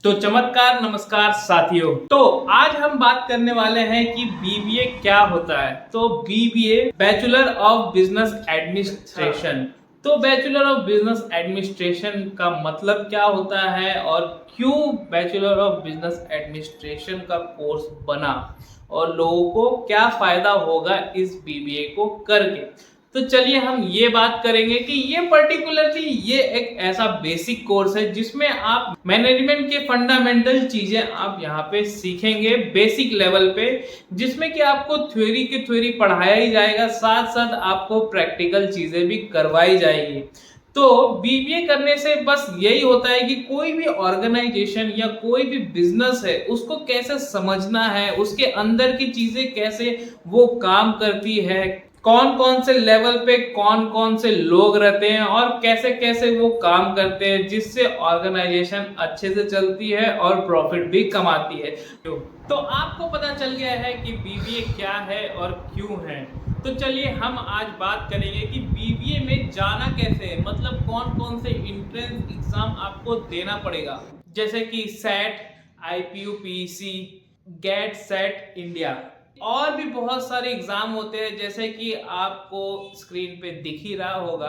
तो चमत्कार, नमस्कार साथियों। तो आज हम बात करने वाले हैं कि बीबीए क्या होता है। तो BBA bachelor of business administration. तो बैचलर ऑफ बिजनेस एडमिनिस्ट्रेशन का मतलब क्या होता है और क्यों बैचलर ऑफ बिजनेस एडमिनिस्ट्रेशन का कोर्स बना और लोगों को क्या फायदा होगा इस बीबीए को करके। तो चलिए हम ये बात करेंगे कि ये पर्टिकुलरली ये एक ऐसा बेसिक कोर्स है जिसमें आप मैनेजमेंट के फंडामेंटल चीजें आप यहाँ पे सीखेंगे बेसिक लेवल पे, जिसमें कि आपको थ्योरी की थ्योरी पढ़ाया ही जाएगा, साथ साथ आपको प्रैक्टिकल चीजें भी करवाई जाएगी। तो बीबीए करने से बस यही होता है कि कोई भी ऑर्गेनाइजेशन या कोई भी बिजनेस है उसको कैसे समझना है, उसके अंदर की चीजें कैसे वो काम करती है, कौन कौन से लेवल पे कौन कौन से लोग रहते हैं और कैसे कैसे वो काम करते हैं, जिससे ऑर्गेनाइजेशन अच्छे से चलती है और प्रॉफिट भी कमाती है। तो आपको पता चल गया है कि बीबीए क्या है और क्यों है। तो चलिए हम आज बात करेंगे कि बीबीए में जाना कैसे है, मतलब कौन कौन से एंट्रेंस एग्जाम आपको देना पड़ेगा, जैसे कि सेट, आईपीयूपीसी, गेट, सेट इंडिया, और भी बहुत सारे एग्जाम होते हैं जैसे कि आपको स्क्रीन पे दिख ही रहा होगा।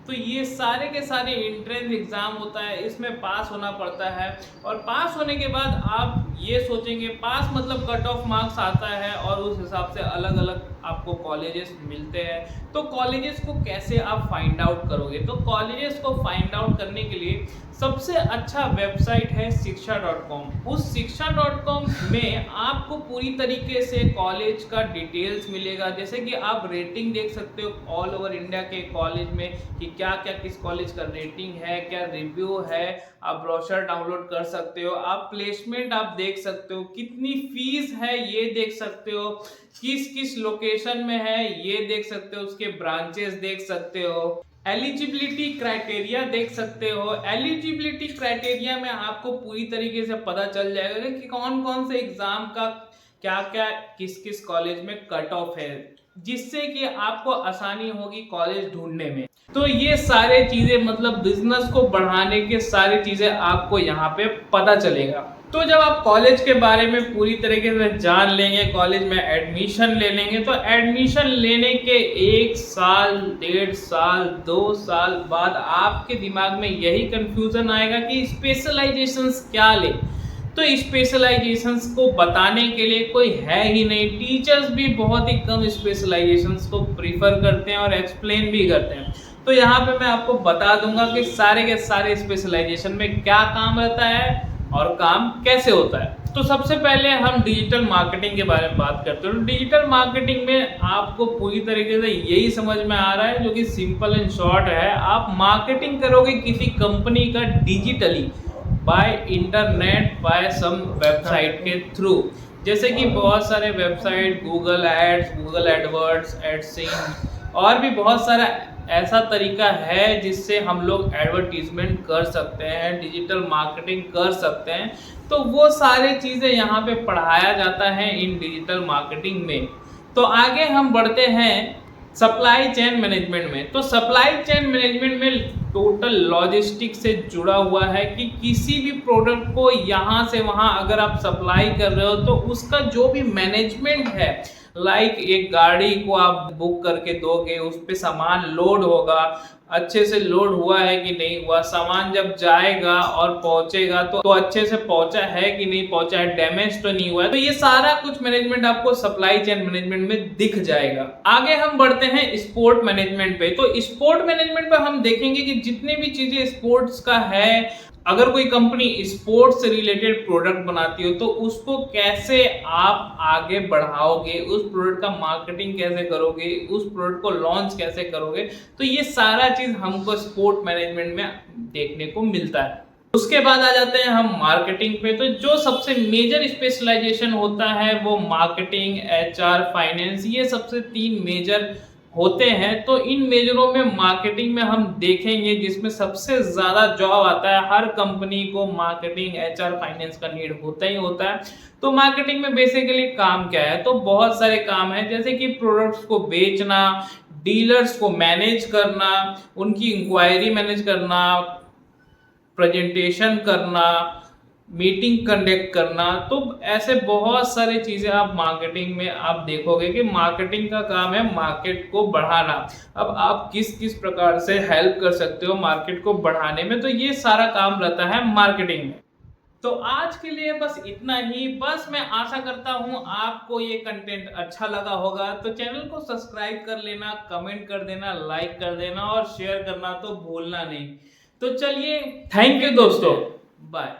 तो ये सारे के सारे एंट्रेंस एग्जाम होता है, इसमें पास होना पड़ता है और पास होने के बाद आप ये सोचेंगे पास मतलब कट ऑफ मार्क्स आता है और उस हिसाब से अलग अलग आपको कॉलेजेस मिलते हैं। तो कॉलेजेस को कैसे आप फाइंड आउट करोगे, तो कॉलेजेस को फाइंड आउट करने के लिए सबसे अच्छा वेबसाइट है शिक्षा.com। उस शिक्षा.com में आपको पूरी तरीके से कॉलेज का डिटेल्स मिलेगा, जैसे कि आप रेटिंग देख सकते हो ऑल ओवर इंडिया के कॉलेज में कि क्या क्या किस कॉलेज का रेटिंग है, क्या रिव्यू है, आप ब्रोशर डाउनलोड कर सकते हो, आप प्लेसमेंट आप देख सकते हो, कितनी फीस है ये देख सकते हो, किस किस लोकेशन में है ये देख सकते हो, उसके ब्रांचेस देख सकते हो, एलिजिबिलिटी क्राइटेरिया देख सकते हो। एलिजिबिलिटी क्राइटेरिया में आपको पूरी तरीके से पता चल जाएगा कि कौन कौन से एग्जाम का क्या क्या किस किस कॉलेज में कट ऑफ है, जिससे कि आपको आसानी होगी कॉलेज ढूंढने में। तो ये सारे चीजें मतलब बिजनेस को बढ़ाने के सारी चीजें आपको यहाँ पे पता चलेगा। तो जब आप कॉलेज के बारे में पूरी तरीके से जान लेंगे, कॉलेज में एडमिशन ले लेंगे, तो एडमिशन लेने के 1 साल, 1.5 साल, 2 साल बाद आपके दिमाग में यही कंफ्यूजन आएगा कि स्पेशलाइजेशंस क्या ले। तो स्पेशलाइजेशंस को बताने के लिए कोई है ही नहीं, टीचर्स भी बहुत ही कम स्पेशलाइजेशंस को प्रीफर करते हैं और एक्सप्लेन भी करते हैं। तो यहाँ पे मैं आपको बता दूंगा कि सारे के सारे स्पेशलाइजेशन में क्या काम रहता है और काम कैसे होता है। तो सबसे पहले हम डिजिटल मार्केटिंग के बारे में बात करते हैं। तो डिजिटल मार्केटिंग में आपको पूरी तरीके से यही समझ में आ रहा है, जो कि सिंपल एंड शॉर्ट है, आप मार्केटिंग करोगे किसी कंपनी का digitally by internet, by some website के थ्रू, जैसे कि बहुत सारे website, Google ads, Google AdWords, AdSense और भी बहुत सारा ऐसा तरीका है जिससे हम लोग एडवर्टीजमेंट कर सकते हैं, डिजिटल मार्केटिंग कर सकते हैं। तो वो सारी चीज़ें यहाँ पे पढ़ाया जाता है इन डिजिटल मार्केटिंग में। तो आगे हम बढ़ते हैं सप्लाई चेन मैनेजमेंट में। तो सप्लाई चेन मैनेजमेंट में टोटल लॉजिस्टिक से जुड़ा हुआ है कि किसी भी प्रोडक्ट को यहाँ से वहाँ अगर आप सप्लाई कर रहे हो तो उसका जो भी मैनेजमेंट है, लाइक एक गाड़ी को आप बुक करके दोगे, उस पे सामान लोड होगा, अच्छे से लोड हुआ है कि नहीं हुआ, सामान जब जाएगा और पहुंचेगा तो अच्छे से पहुंचा है कि नहीं पहुंचा है, डैमेज तो नहीं हुआ है। तो ये सारा कुछ मैनेजमेंट आपको सप्लाई चेन मैनेजमेंट में दिख जाएगा। आगे हम बढ़ते हैं स्पोर्ट मैनेजमेंट पे। तो स्पोर्ट मैनेजमेंट पे हम देखेंगे कि जितने भी चीजें स्पोर्ट्स का है, अगर कोई कंपनी स्पोर्ट्स से रिलेटेड प्रोडक्ट बनाती हो तो उसको कैसे आप आगे बढ़ाओगे, उस प्रोडक्ट का मार्केटिंग कैसे करोगे, उस प्रोडक्ट को लॉन्च कैसे करोगे, तो ये सारा चीज हमको स्पोर्ट मैनेजमेंट में देखने को मिलता है। उसके बाद आ जाते हैं हम मार्केटिंग पे। तो जो सबसे मेजर स्पेशलाइजेशन होता है वो मार्केटिंग, एचआर, फाइनेंस, ये सबसे 3 मेजर होते हैं। तो इन मेजरों में मार्केटिंग में हम देखेंगे जिसमें सबसे ज्यादा जॉब आता है, हर कंपनी को मार्केटिंग, एचआर, फाइनेंस का नीड होता ही होता है। तो मार्केटिंग में बेसिकली काम क्या है, तो बहुत सारे काम है, जैसे कि प्रोडक्ट्स को बेचना, डीलर्स को मैनेज करना, उनकी इंक्वायरी मैनेज करना, प्रेजेंटेशन करना, मीटिंग कंडक्ट करना। तो ऐसे बहुत सारी चीजें आप मार्केटिंग में आप देखोगे कि मार्केटिंग का काम है मार्केट को बढ़ाना। अब आप किस किस प्रकार से हेल्प कर सकते हो मार्केट को बढ़ाने में, तो ये सारा काम रहता है मार्केटिंग में। तो आज के लिए बस इतना ही। बस मैं आशा करता हूं आपको ये कंटेंट अच्छा लगा होगा। तो चैनल को सब्सक्राइब कर लेना, कमेंट कर देना, लाइक कर देना और शेयर करना तो भूलना नहीं। तो चलिए, थैंक यू दोस्तों, बाय।